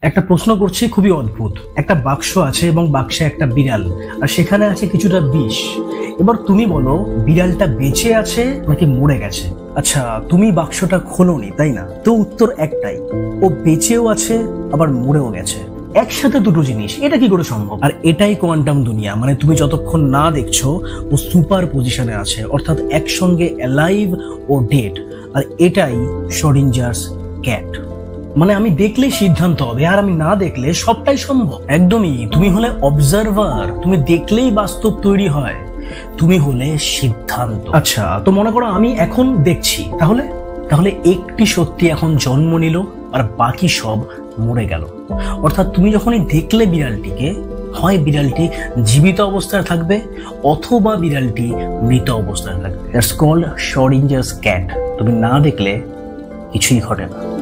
একটা প্রশ্ন করছি, খুবই অদ্ভুত। একটা বাক্স আছে এবং বাক্সে একটা বিড়াল, আর সেখানে আছে কিছুটা বিষ। এবার তুমি বলো, বিড়ালটা বেঁচে আছে নাকি মরে গেছে? আচ্ছা, তুমি বাক্সটা খোলোনি, তাই না? তো উত্তর একটাই, ও বেঁচেও আছে আবার মরেও গেছে। একসাথে দুটো জিনিস, এটা কি করে সম্ভব? আর এটাই কোয়ান্টাম দুনিয়া। মানে তুমি যতক্ষণ না দেখছো ও সুপার পজিশনে আছে, অর্থাৎ একসঙ্গে অ্যালাইভ ও ডেড। আর এটাই শ্রোডিঞ্জারস ক্যাট। মানে আমি দেখলেই সিদ্ধান্ত হবে, আর আমি না দেখলে সবটাই সম্ভব। একদমই, তুমি হলে অবজারভার, তুমি দেখলেই বাস্তব তৈরি হয়। তুমি হলে সিদ্ধান্ত। আচ্ছা, তো মনে করো আমি এখন দেখছি, তাহলে তাহলে একটি সত্যি এখন জন্ম নিল আর বাকি সব মরে গেল। অর্থাৎ তুমি যখনই দেখলে বিড়ালটিকে, হয় বিড়ালটি জীবিত অবস্থায় থাকবে অথবা বিড়ালটি মৃত অবস্থায় থাকবে। That's called Schrodinger's cat. তুমি না দেখলে কিছুই ঘটে না।